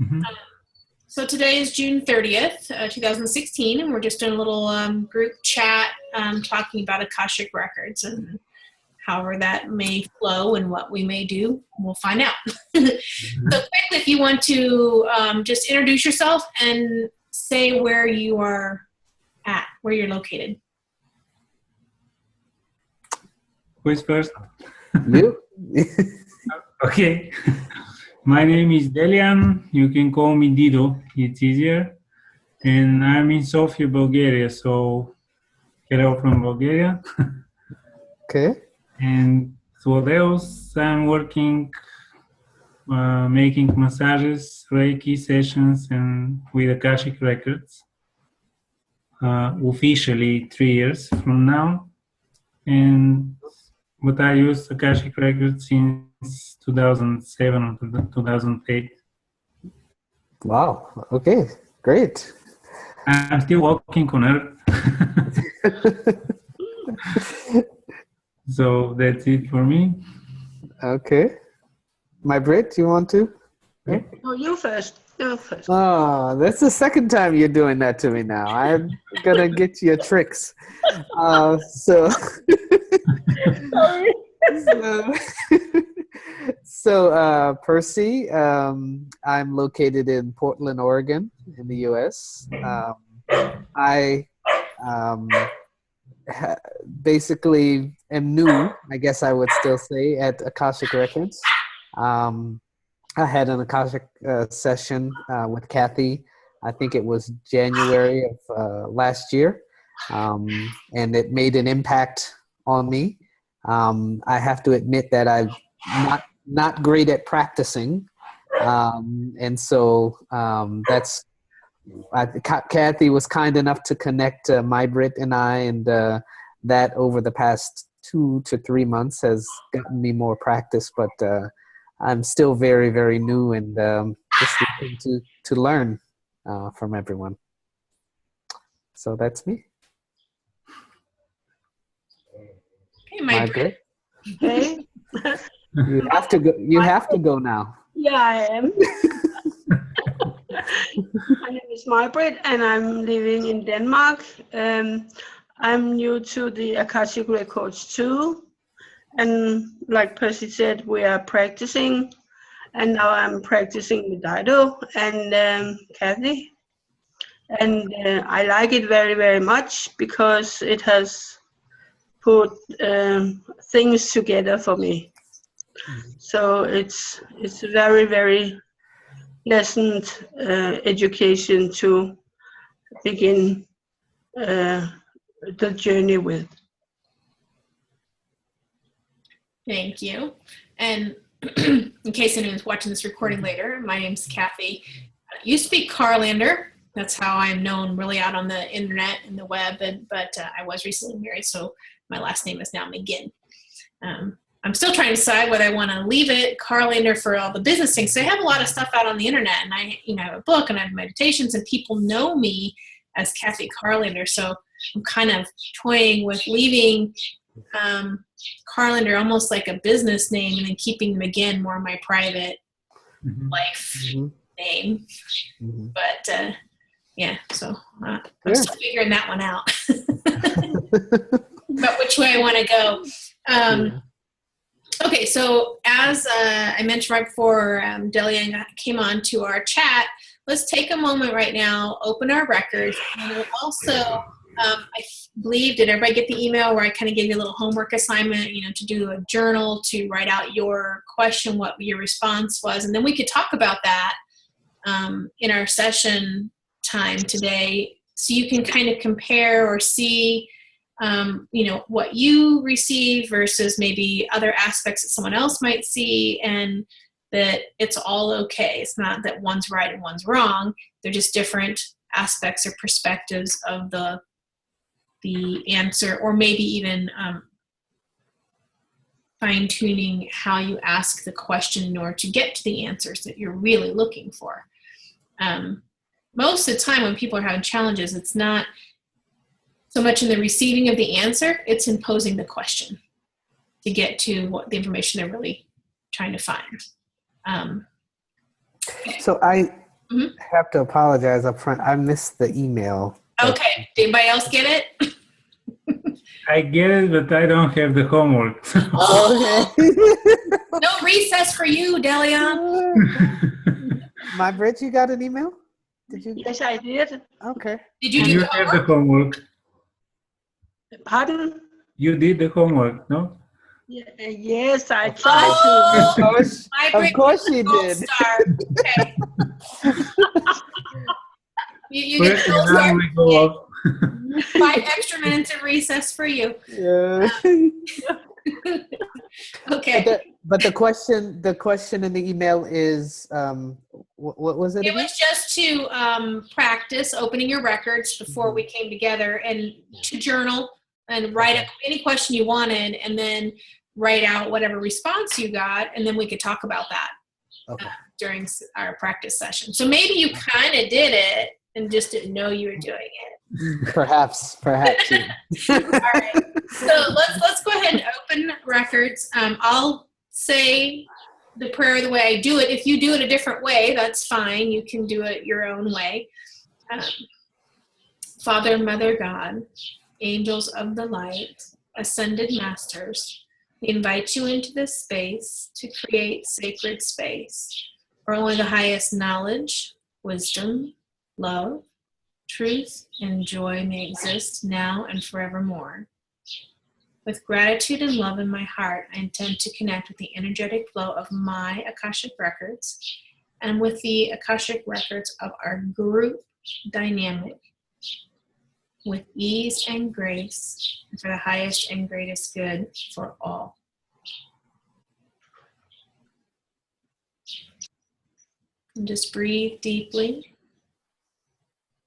Mhm. So today is June 30th, 2016, and we're just doing a little group chat talking about Akashic Records and however that may flow and what we may do. We'll find out. So quickly, if you want to just introduce yourself and say where you are at, where you're located. Who is first? You? Okay. My name is Delian. You can call me Dido. It's easier. And I'm in Sofia, Bulgaria. So, hello from Bulgaria. Okay. And what else? I'm working, making massages, Reiki sessions, and with Akashic Records. Officially 3 years from now. But I use Akashic Records since 2007 or 2008. Wow. Okay. Great. I'm still walking on Earth. So that's it for me. Okay. My Brit, you want to? Okay. No, you first. You first. Oh, that's the second time you're doing that to me now. I'm gonna get your tricks. So, Sorry. Percy, I'm located in Portland, Oregon, in the U.S. I basically am new, I guess I would still say, at Akashic Records. I had an Akashic session with Kathy. I think it was January of last year, and it made an impact on me. I have to admit that I'm not great at practicing, and so Kathy was kind enough to connect my Brit and I, and that over the past 2 to 3 months has gotten me more practice, but I'm still very, very new and just looking to learn from everyone. So that's me. Okay, my Brit. Okay. You have to go. You have to go now. Yeah, I am. My name is Margaret, and I'm living in Denmark. I'm new to the Akashic Records too. And like Percy said, we are practicing. And now I'm practicing with Dido and Kathy. And I like it very, very much because it has put things together for me. So it's very, very pleasant education to begin the journey with. Thank you. And in case anyone's watching this recording later, my name's Kathy. You speak Carlander. That's how I'm known really out on the internet and the web. But I was recently married, so my last name is now McGinn. I'm still trying to decide whether I want to leave it Carlander for all the business things. So I have a lot of stuff out on the internet, and I have a book and I have meditations, and people know me as Kathy Carlander. So I'm kind of toying with leaving Carlander almost like a business name, and then keeping McGinn more my private life name. But yeah, so I'm still figuring that one out. But which way I want to go. Okay, so as I mentioned right before Delian came on to our chat, let's take a moment right now, open our records, and also I believe, did everybody get the email where I kind of gave you a little homework assignment, to do a journal, to write out your question, what your response was, and then we could talk about that in our session time today, so you can kind of compare or see what you receive versus maybe other aspects that someone else might see, and that it's all okay. It's not that one's right and one's wrong. They're just different aspects or perspectives of the answer, or maybe even fine-tuning how you ask the question in order to get to the answers that you're really looking for. Most of the time when people are having challenges, it's not so much in the receiving of the answer, it's in posing the question to get to what the information they're really trying to find. So I Mhm. have to apologize up front. I missed the email. Okay. Did anybody else get it? I get it, but I don't have the homework. Okay. No recess for you, Delia. My Brit, you got an email? Did you? Yes, I did. Okay. Did you Do do you the have the homework? homework? Pardon? You did the homework, no? Yes, I tried to. Oh, my Of Brit course gets a she gold did. star. Okay. You get First a gold exam star. we go up. 5 extra minutes of recess for you. Yeah. Okay. But the question in the email is, what was it It again? was just to practice opening your records before we came together, and to journal and write up any question you wanted, and then write out whatever response you got, and then we could talk about that during our practice session. So maybe you kind of did it and just didn't know you were doing it. Perhaps. All right. So let's go ahead and open records. I'll say the prayer the way I do it. If you do it a different way, that's fine. You can do it your own way. Father, Mother, God, angels of the light, ascended masters, we invite you into this space to create sacred space where only the highest knowledge, wisdom, love, truth, and joy may exist now and forevermore. With gratitude and love in my heart, I intend to connect with the energetic flow of my Akashic records and with the Akashic records of our group dynamic with ease and grace and for the highest and greatest good for all. And just breathe deeply.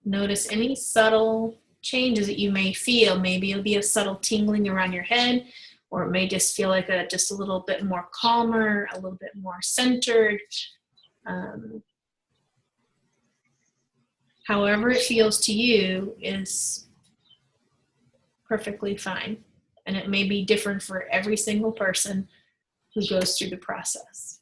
Notice any subtle changes that you may feel. Maybe it'll be a subtle tingling around your head, or it may just feel like just a little bit more calmer, a little bit more centered. However it feels to you is perfectly fine. And it may be different for every single person who goes through the process.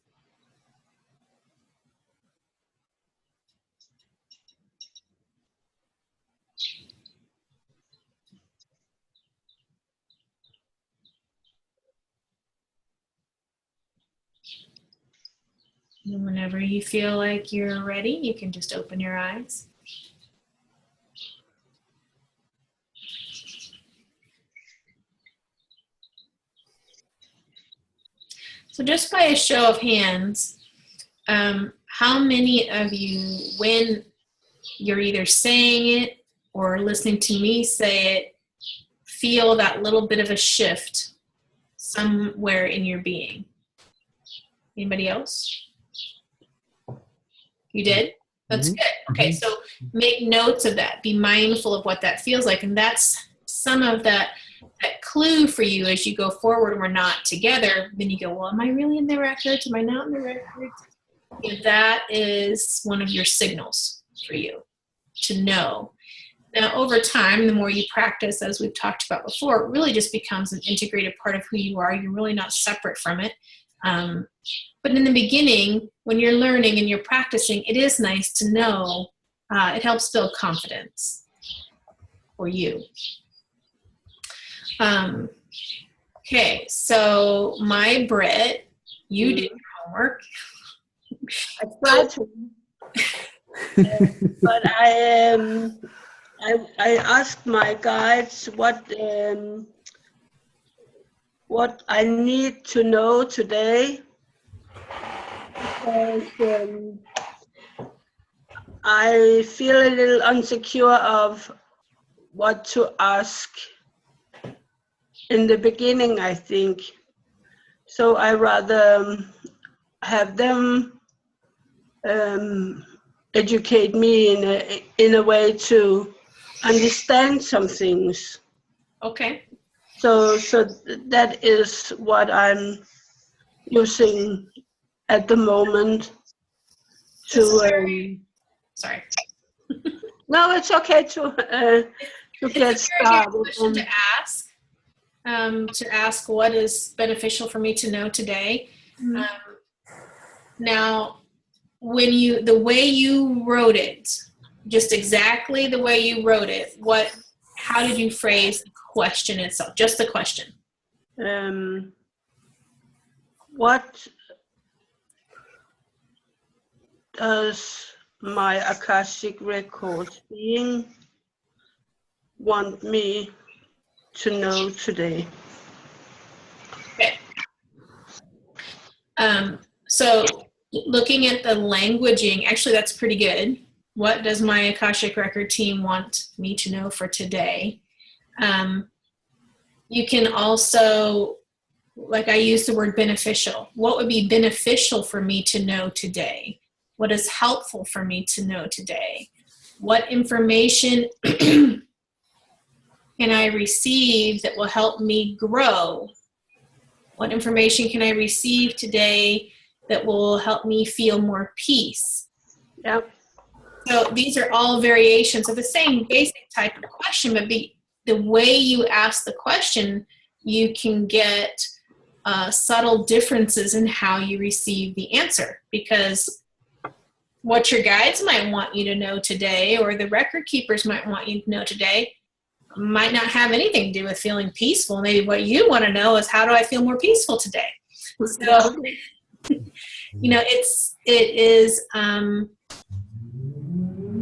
And whenever you feel like you're ready, you can just open your eyes. So just by a show of hands, how many of you, when you're either saying it or listening to me say it, feel that little bit of a shift somewhere in your being? Anybody else? You did? That's good. Okay, so make notes of that. Be mindful of what that feels like. And that's some of that clue for you as you go forward and we're not together. Then you go, well, am I really in the records? Am I not in the records? Yeah, that is one of your signals for you to know. Now, over time, the more you practice, as we've talked about before, it really just becomes an integrated part of who you are. You're really not separate from it. But in the beginning, when you're learning and you're practicing, it is nice to know. It helps build confidence for you. Okay, so my Brit, you did your homework. I tried to. But I asked my guides what I need to know today, because I feel a little insecure of what to ask in the beginning, I think. So I rather have them educate me in a way to understand some things. Okay. So that is what I'm using at the moment to. Sorry. No, it's okay to get started. Question to ask what is beneficial for me to know today. Now, the way you wrote it, just exactly the way you wrote it, how did you phrase the question itself? Just the question. What does my Akashic records being want me to know today? Okay. So looking at the languaging, actually that's pretty good. What does my Akashic record team want me to know for today? You can also, like I use the word beneficial. What would be beneficial for me to know today? What is helpful for me to know today? What information can I receive that will help me grow? What information can I receive today that will help me feel more peace? Yep. So these are all variations of the same basic type of question, but the way you ask the question, you can get subtle differences in how you receive the answer, because what your guides might want you to know today, or the record keepers might want you to know today, might not have anything to do with feeling peaceful. Maybe what you want to know is, how do I feel more peaceful today? So, it is,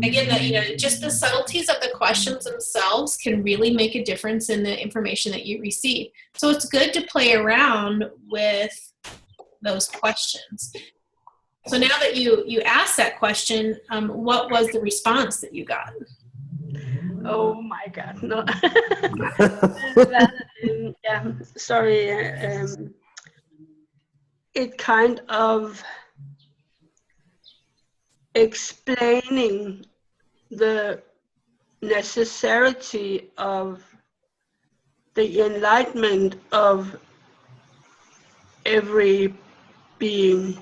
again, just the subtleties of the questions themselves can really make a difference in the information that you receive. So it's good to play around with those questions. So now that you asked that question, what was the response that you got? Oh my God, no. Yeah, sorry. It kind of explaining the necessity of the enlightenment of every being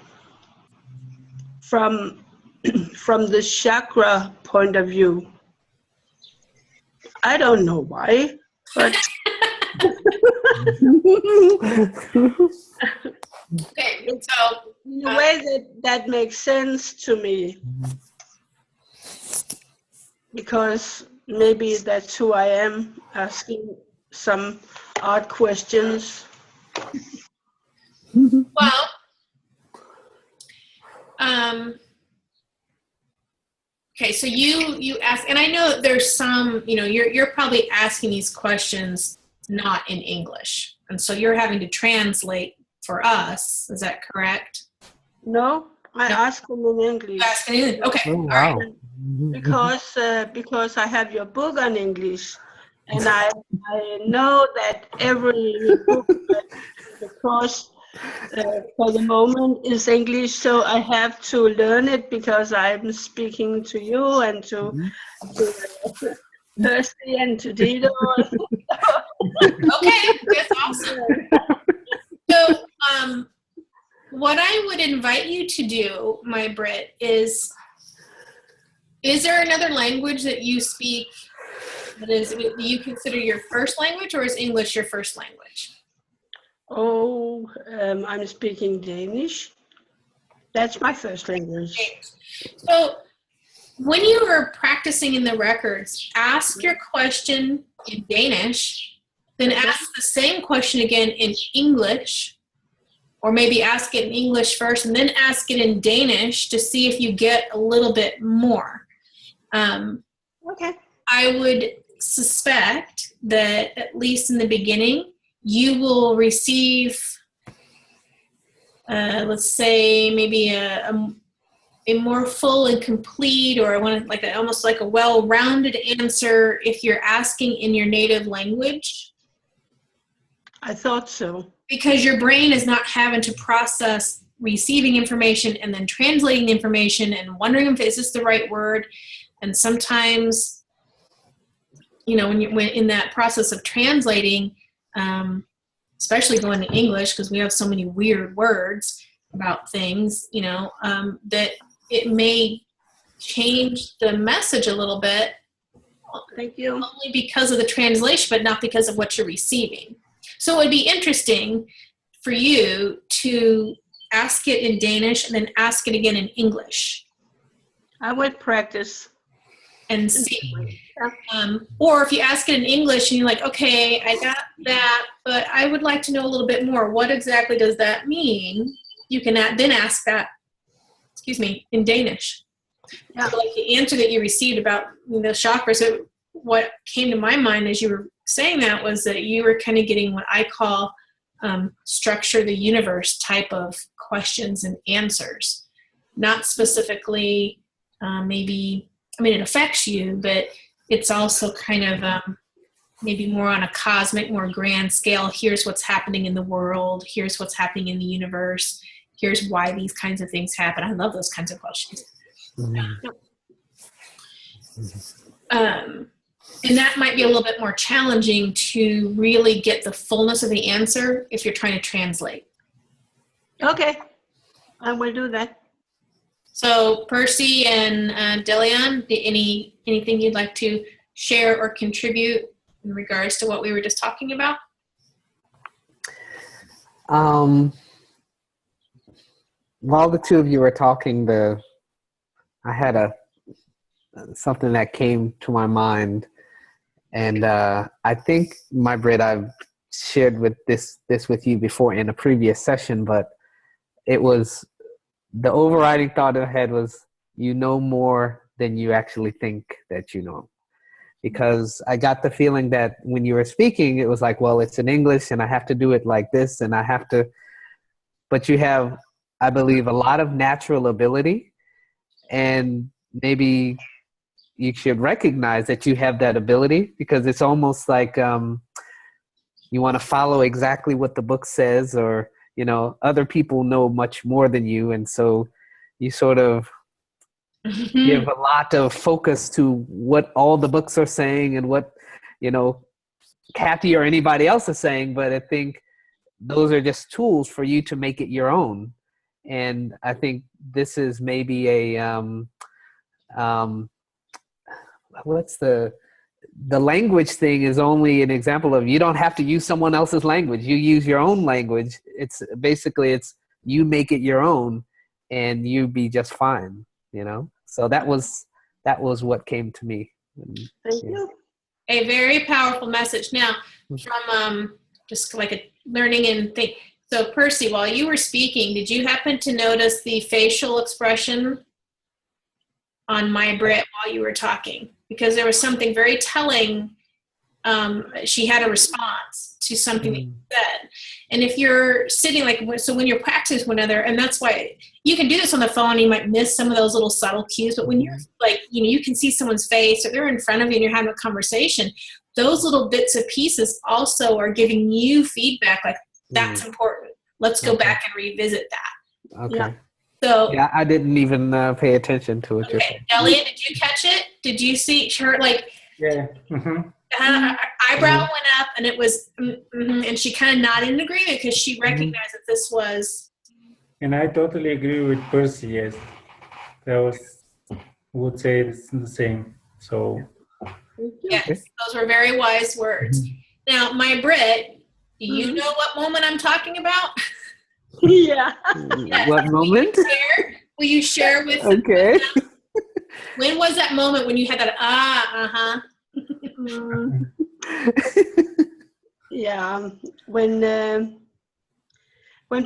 from the chakra point of view. I don't know why, but Okay, so in a way that makes sense to me, because maybe that's who I am, asking some odd questions. well, okay, so you ask, and I know there's some, you're probably asking these questions not in English, and so you're having to translate for us. Is that correct? No, I ask them in English. You ask in English. Okay. Oh, All wow. right. Because I have your book on English, and I know that every book across for the moment is English, so I have to learn it because I'm speaking to you and to Percy and to Dido. Okay, that's awesome. So, what I would invite you to do, my Brit, is there another language that you speak that you consider your first language, or is English your first language? Oh, I'm speaking Danish. That's my first language. So, when you are practicing in the records, ask your question in Danish, then ask the same question again in English, or maybe ask it in English first and then ask it in Danish to see if you get a little bit more. Okay. I would suspect that, at least in the beginning, you will receive, let's say, maybe a more full and complete, or almost like a well-rounded answer if you're asking in your native language. I thought so. Because your brain is not having to process receiving information and then translating the information and wondering if is this the right word. And sometimes, when in that process of translating, especially going to English, because we have so many weird words about things, that it may change the message a little bit. Thank you. Only because of the translation, but not because of what you're receiving. So it would be interesting for you to ask it in Danish and then ask it again in English I would practice. and see. Or if you ask it in English and you're like, okay, I got that, but I would like to know a little bit more. What exactly does that mean? You can then ask that, in Danish. Yeah. So like the answer that you received about the chakras, so what came to my mind as you were saying that was that you were kind of getting what I call structure the universe type of questions and answers. Not specifically maybe, I mean, it affects you, but it's also kind of maybe more on a cosmic, more grand scale. Here's what's happening in the world. Here's what's happening in the universe. Here's why these kinds of things happen. I love those kinds of questions. And that might be a little bit more challenging to really get the fullness of the answer if you're trying to translate. Okay, I will do that. So Percy and Delian, anything you'd like to share or contribute in regards to what we were just talking about? While the two of you were talking, I had something that came to my mind, and I think, my Brit, I've shared with this with you before in a previous session, but it was the overriding thought in my head was, you know more than you actually think that you know. Because I got the feeling that when you were speaking, it was like, well, it's in English and I have to do it like this and I have to, but you have, I believe, a lot of natural ability, and maybe you should recognize that you have that ability, because it's almost like you want to follow exactly what the book says, or, you know, other people know much more than you. And so you sort of give a lot of focus to what all the books are saying and what, you know, Kathy or anybody else is saying. But I think those are just tools for you to make it your own. And I think this is maybe a, what's the language thing is only an example of, you don't have to use someone else's language. You use your own language. It's basically, you make it your own and you be just fine, you know? So that was what came to me. Thank you. A very powerful message. Now, from just like a learning and think. So Percy, while you were speaking, did you happen to notice the facial expression on my Brit while you were talking? Because there was something very telling. She had a response to something that you said. And if you're sitting so when you're practicing with one another, and that's why you can do this on the phone, you might miss some of those little subtle cues, but when you're like, you know, you can see someone's face or they're in front of you and you're having a conversation, those little bits and pieces also are giving you feedback, like, that's important. Let's go back and revisit that. Okay. Yeah. So yeah, I didn't even pay attention to it. Okay, Elliot, did you catch it? Did you see her like? Yeah. Her eyebrow went up, and it was, and she kind of nodded in agreement because she recognized that this was. And I totally agree with Percy. Yes, would say it's the same. So. Yes, those were very wise words. Now, my Brit, do you know what moment I'm talking about? Yeah. Yes. What moment? Will you share with? Okay. When was that moment when you had that? Yeah. When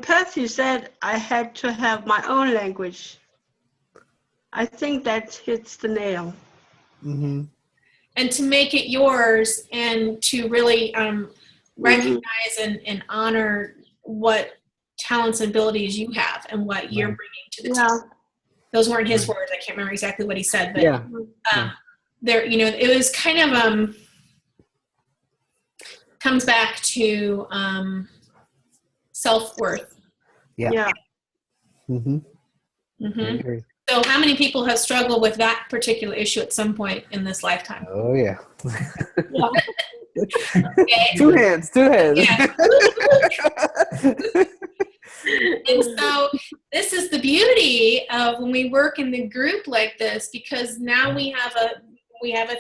Percy said I had to have my own language, I think that hits the nail. Mm-hmm. And to make it yours, and to really recognize and honor what talents and abilities you have and what you're bringing to the team. Those weren't his words. I can't remember exactly what he said, but there, you know, it was kind of comes back to self-worth. Yeah. Mm-hmm. Mm-hmm. I agree. So how many people have struggled with that particular issue at some point in this lifetime? Oh yeah. Okay. Two hands. Yeah. And so this is the beauty of when we work in the group like this, because now we have a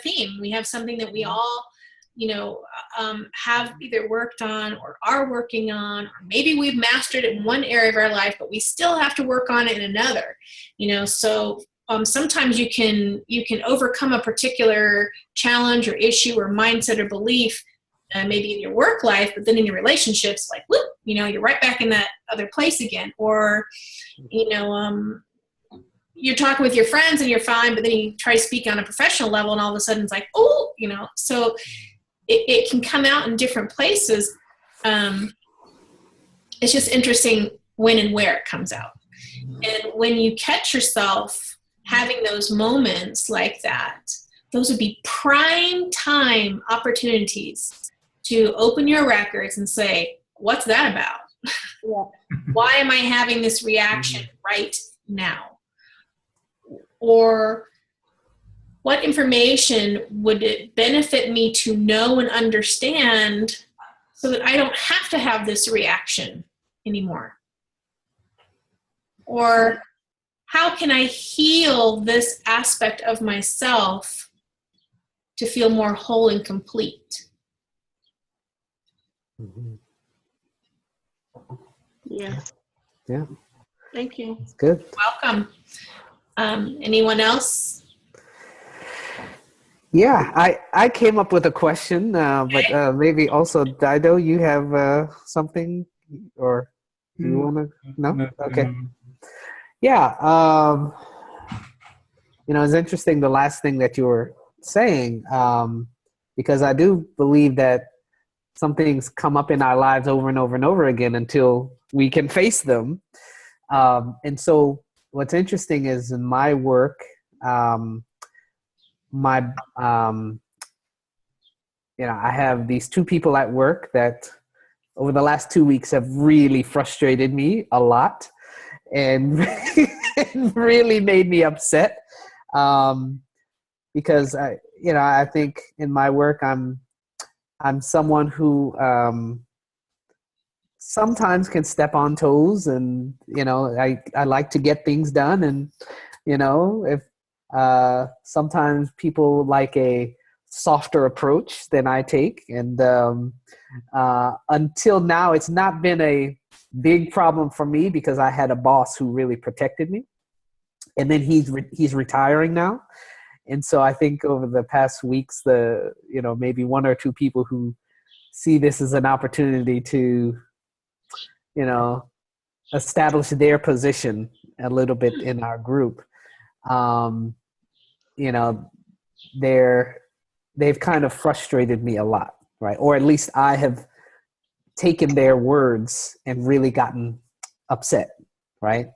theme. We have something that we all have either worked on or are working on, or maybe we've mastered it in one area of our life, but we still have to work on it in another. So sometimes you can overcome a particular challenge or issue or mindset or belief, maybe in your work life, but then in your relationships, like, whoop, you're right back in that other place again. Or, you're talking with your friends and you're fine, but then you try to speak on a professional level and all of a sudden it's like, oh, so it can come out in different places. It's just interesting when and where it comes out. And when you catch yourself having those moments like that, those would be prime time opportunities to open your records and say, what's that about? Yeah. Why am I having this reaction right now? Or what information would it benefit me to know and understand so that I don't have to have this reaction anymore? Or how can I heal this aspect of myself to feel more whole and complete? Yeah. Yeah. Thank you. It's good. Welcome. Anyone else? Yeah, I came up with a question, but maybe also Dido, you have something, or do you want to? No? Okay. Yeah. It's interesting the last thing that you were saying, because I do believe that some things come up in our lives over and over and over again until we can face them. And so what's interesting is in my work, I have these two people at work that over the last 2 weeks have really frustrated me a lot and really made me upset. Because I think in my work, I'm someone who sometimes can step on toes, and I like to get things done, and if sometimes people like a softer approach than I take, and until now it's not been a big problem for me because I had a boss who really protected me, and then he's retiring now. And so I think over the past weeks, maybe one or two people who see this as an opportunity to, establish their position a little bit in our group, they've kind of frustrated me a lot, right? Or at least I have taken their words and really gotten upset, right?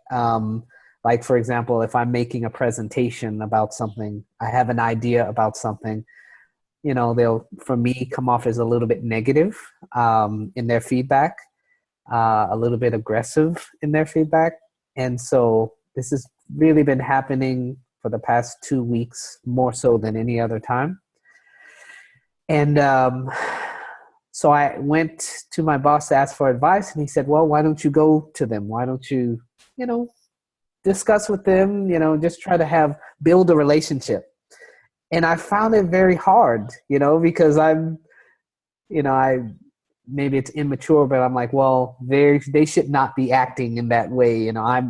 Like, for example, if I'm making a presentation about something, I have an idea about something, they'll, for me, come off as a little bit negative in their feedback, a little bit aggressive in their feedback. And so this has really been happening for the past 2 weeks, more so than any other time. And so I went to my boss to ask for advice, and he said, well, why don't you go to them? Why don't you, discuss with them, just try to build a relationship. And I found it very hard, because maybe it's immature, but I'm like, well, they should not be acting in that way. I'm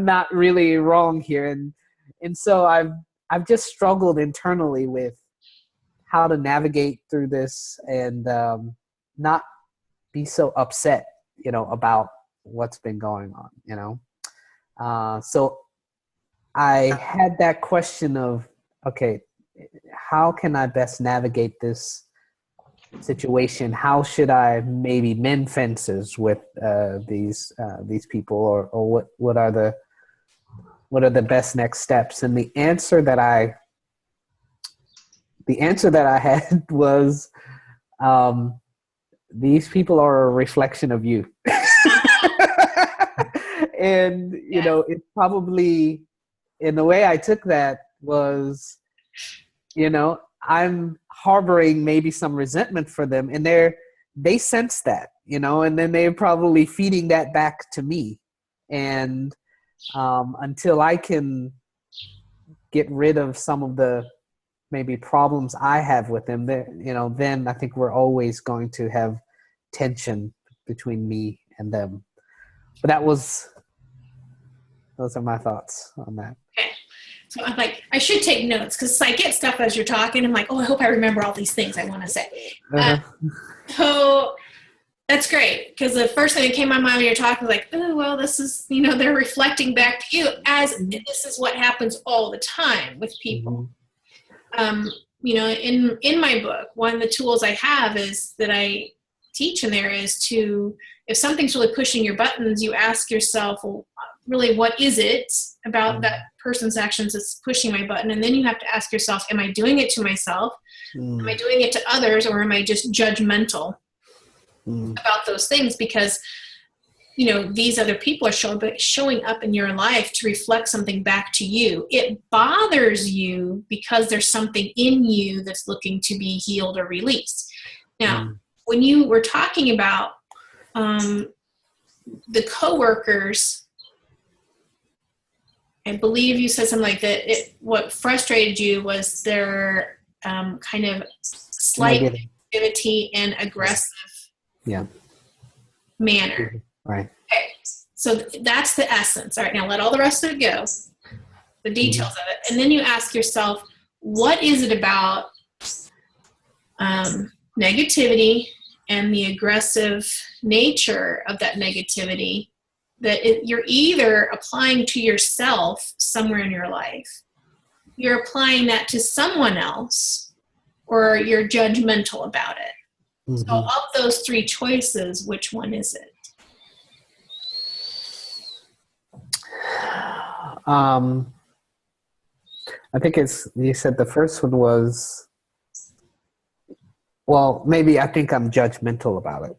not really wrong here. And so I've just struggled internally with how to navigate through this and not be so upset, about what's been going on, so I had that question of, okay, how can I best navigate this situation? How should I maybe mend fences with these people, or what are the best next steps? And the answer that I had was, these people are a reflection of you. And, it probably, in the way I took that was, I'm harboring maybe some resentment for them, and they sense that, and then they're probably feeding that back to me. And until I can get rid of some of the maybe problems I have with them, then I think we're always going to have tension between me and them. But those are my thoughts on that. Okay. So I'm like, I should take notes because I get stuff as you're talking. I'm like, oh, I hope I remember all these things I want to say. So that's great, because the first thing that came to my mind when you're talking was like, oh, well, this is, they're reflecting back to you, as this is what happens all the time with people. In my book, one of the tools I have is that I teach in there is to, if something's really pushing your buttons, you ask yourself, well, really, what is it about that person's actions that's pushing my button? And then you have to ask yourself, am I doing it to myself? Am I doing it to others? Or am I just judgmental about those things? Because, these other people are showing up in your life to reflect something back to you. It bothers you because there's something in you that's looking to be healed or released. Now, when you were talking about the coworkers, I believe you said something like that. What frustrated you was their kind of slight negativity and aggressive manner. Right. Okay. So that's the essence. All right. Now let all the rest of it go, the details of it. And then you ask yourself, what is it about negativity and the aggressive nature of that negativity that you're either applying to yourself somewhere in your life, you're applying that to someone else, or you're judgmental about it. So of those three choices, which one is it? I think you said the first one was, well, maybe I think I'm judgmental about it.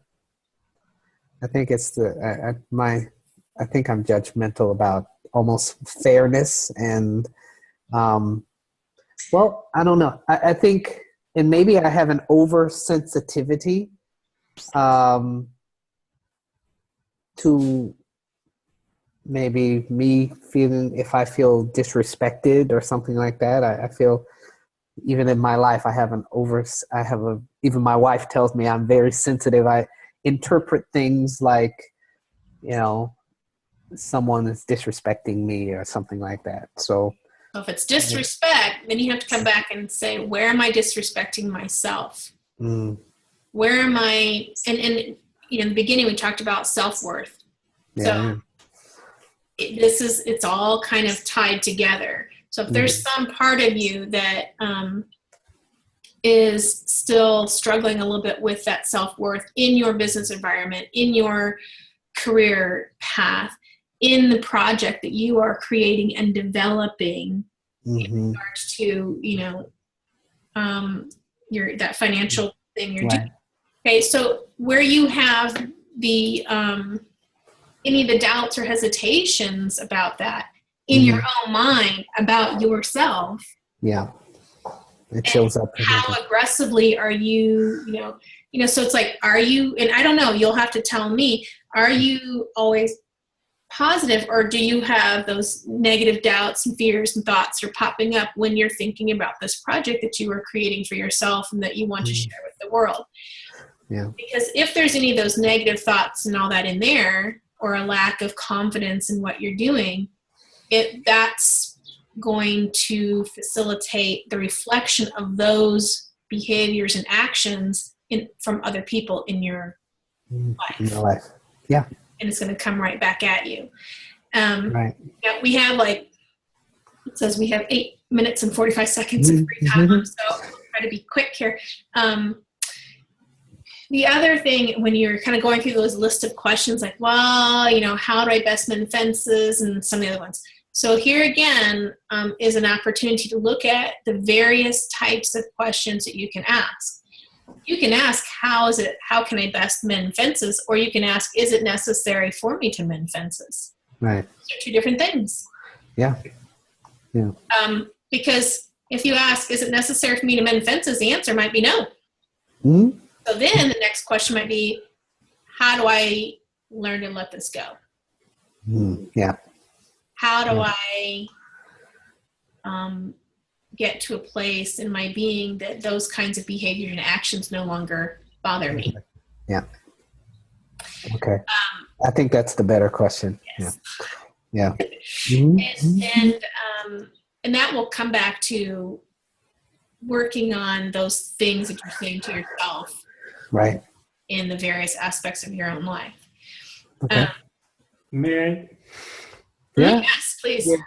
I think it's I think I'm judgmental about almost fairness and, well, I don't know. I think, and maybe I have an oversensitivity to maybe me feeling, if I feel disrespected or something like that. I feel, even in my life, even my wife tells me I'm very sensitive. I interpret things like, someone is disrespecting me or something like that. So if it's disrespect, then you have to come back and say, where am I disrespecting myself? Where am I? And in the beginning, we talked about self-worth. So it's all kind of tied together. So if there's some part of you that is still struggling a little bit with that self-worth in your business environment, in your career path, in the project that you are creating and developing in regards to, that financial thing you're doing. Okay, so where you have the any of the doubts or hesitations about that in your own mind about yourself. Yeah. It shows up. How aggressively are you, so it's like, are you, and I don't know, you'll have to tell me, are you always positive, or do you have those negative doubts and fears and thoughts are popping up when you're thinking about this project that you are creating for yourself and that you want to share with the world? Yeah. Because if there's any of those negative thoughts and all that in there, or a lack of confidence in what you're doing, that's going to facilitate the reflection of those behaviors and actions from other people in your life. In your life. Yeah. And it's going to come right back at you. Right. Yeah, we have it says we have 8 minutes and 45 seconds of free time, so I'll try to be quick here. The other thing, when you're kind of going through those list of questions, like, well, how do I best mend fences, and some of the other ones. So here again is an opportunity to look at the various types of questions that you can ask. You can ask, how can I best mend fences? Or you can ask, is it necessary for me to mend fences? Right. Those are two different things. Yeah. Yeah. Because if you ask, is it necessary for me to mend fences? The answer might be no. Mm-hmm. So then the next question might be, how do I learn to let this go? Yeah. How do I get to a place in my being that those kinds of behaviors and actions no longer bother me? Yeah. Okay. I think that's the better question. Yes. Yeah. Mm-hmm. And that will come back to working on those things that you're saying to yourself, right, in the various aspects of your own life. Okay. May I? Yeah. Yes, please. Yeah.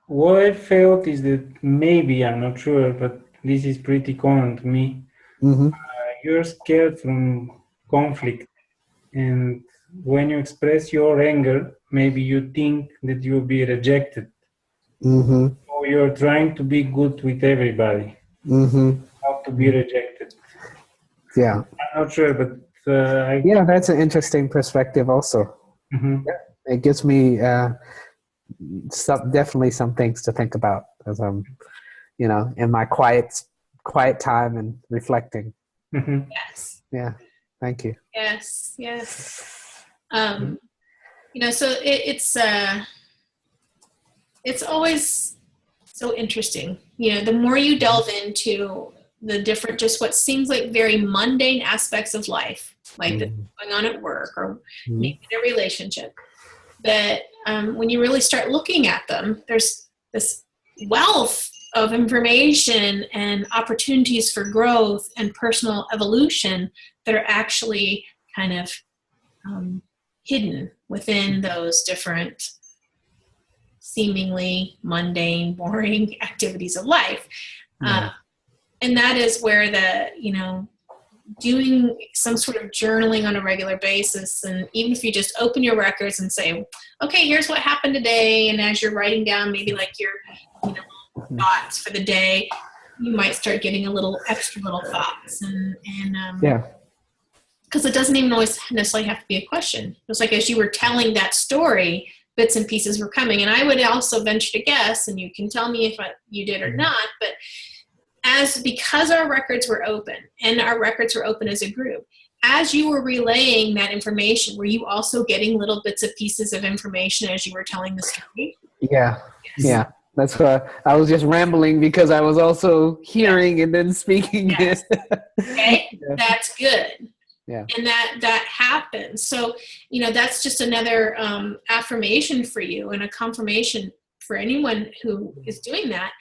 What I felt is that maybe, I'm not sure, but this is pretty common to me. Mm-hmm. You're scared from conflict. And when you express your anger, maybe you think that you'll be rejected. Mm-hmm. So you're trying to be good with everybody, Mm-hmm. not to be rejected. Yeah. I'm not sure, but Yeah, that's an interesting perspective also. Mhm. Yeah. It gives me definitely some things to think about as I'm, in my quiet time and reflecting. Mhm. Yes. Yeah. Thank you. Yes. So it's always so interesting. The more you delve into the different, just what seems like very mundane aspects of life, like that's going on at work or maybe in a relationship, that when you really start looking at them, there's this wealth of information and opportunities for growth and personal evolution that are actually kind of hidden within those different seemingly mundane, boring activities of life. And that is where doing some sort of journaling on a regular basis, and even if you just open your records and say, okay, here's what happened today, and as you're writing down maybe like your thoughts for the day, you might start getting a little extra little thoughts, and because it doesn't even always necessarily have to be a question. It's like as you were telling that story, bits and pieces were coming. And I would also venture to guess, and you can tell me if you did or not, but because our records were open, and our records were open as a group, as you were relaying that information, were you also getting little bits of pieces of information as you were telling the story? Yeah. Yes. Yeah. That's why I was just rambling, because I was also hearing and then speaking. Yes. Okay. Yeah. That's good. Yeah. And that happens. So, that's just another affirmation for you, and a confirmation for anyone who is doing that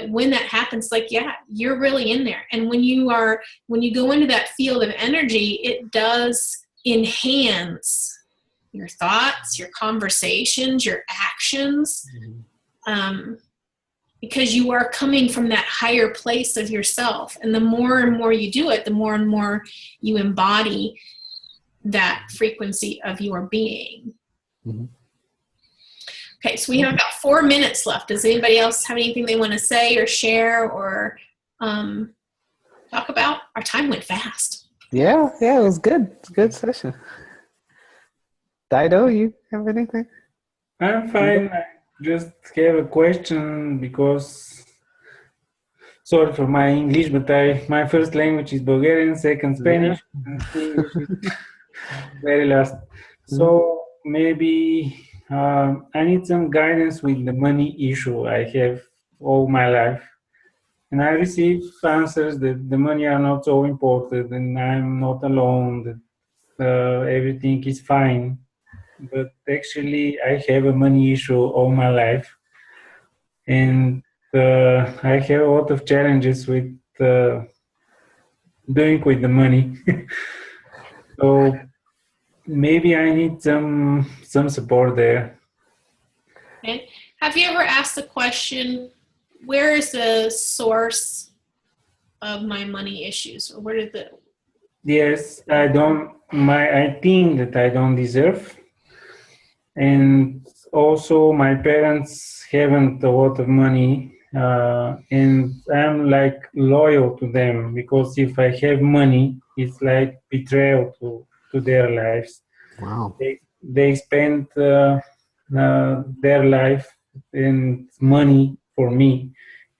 when that happens, like, yeah, you're really in there. And when you go into that field of energy, it does enhance your thoughts, your conversations, your actions, because you are coming from that higher place of yourself. And the more and more you do it, the more and more you embody that frequency of your being. Mm-hmm. Okay, so we have about 4 minutes left. Does anybody else have anything they want to say or share or talk about? Our time went fast. Yeah, it was good. Good session. Dido, you have anything? I'm fine. I just have a question because, sorry for my English, but my first language is Bulgarian, second Spanish, and English is very last. So maybe I need some guidance with the money issue I have all my life. And I receive answers that the money are not so important and I'm not alone, that everything is fine. But actually, I have a money issue all my life. And I have a lot of challenges with doing with the money. So maybe I need some support there. Okay. Have you ever asked the question, where is the source of my money issues? Or where did the... Yes, I think that I don't deserve. And also my parents haven't a lot of money, and I'm like loyal to them, because if I have money, it's like betrayal to their lives. Wow. They spend their life and money for me,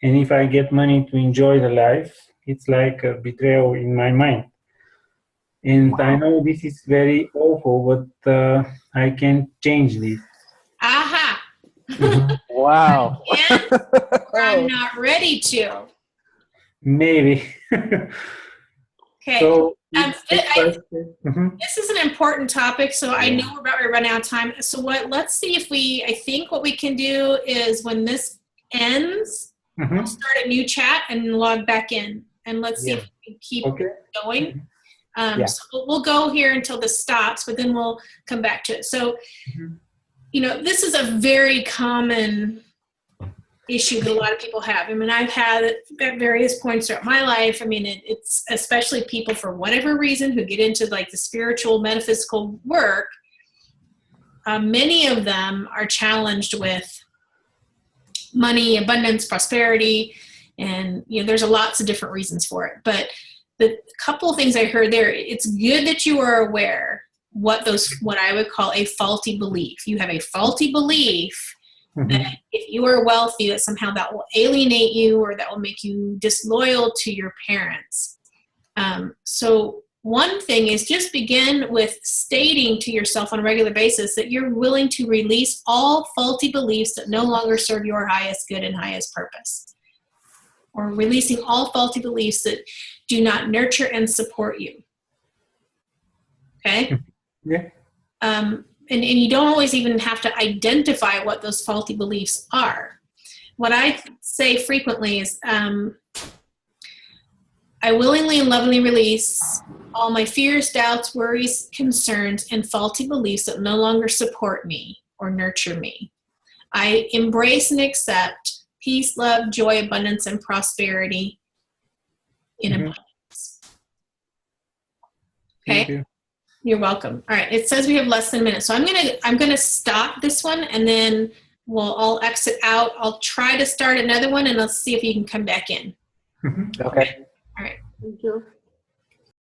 and if I get money to enjoy the life, it's like a betrayal in my mind. And Wow. I know this is very awful, but I can't change this. Aha! Wow. And I'm not ready to. Maybe. Okay. So, This is an important topic, so I know we're about to run out of time. So let's see if I think what we can do is when this ends, we'll start a new chat and log back in. And let's see if we can keep going. So we'll go here until this stops, but then we'll come back to it. So, this is a very common issue that a lot of people have. I mean, I've had it at various points throughout my life. I mean, it's especially people for whatever reason who get into like the spiritual, metaphysical work. Many of them are challenged with money, abundance, prosperity, and there's lots of different reasons for it. But the couple of things I heard there, it's good that you are aware what I would call a faulty belief. You have a faulty belief that if you are wealthy, that somehow that will alienate you or that will make you disloyal to your parents. So one thing is just begin with stating to yourself on a regular basis that you're willing to release all faulty beliefs that no longer serve your highest good and highest purpose. Or releasing all faulty beliefs that do not nurture and support you. Okay? Yeah. And you don't always even have to identify what those faulty beliefs are. What I say frequently is, I willingly and lovingly release all my fears, doubts, worries, concerns, and faulty beliefs that no longer support me or nurture me. I embrace and accept peace, love, joy, abundance, and prosperity in abundance. Okay? Thank you. You're welcome. All right. It says we have less than a minute. So I'm gonna stop this one and then I'll exit out. I'll try to start another one and let's see if you can come back in. Okay. All right. Thank you.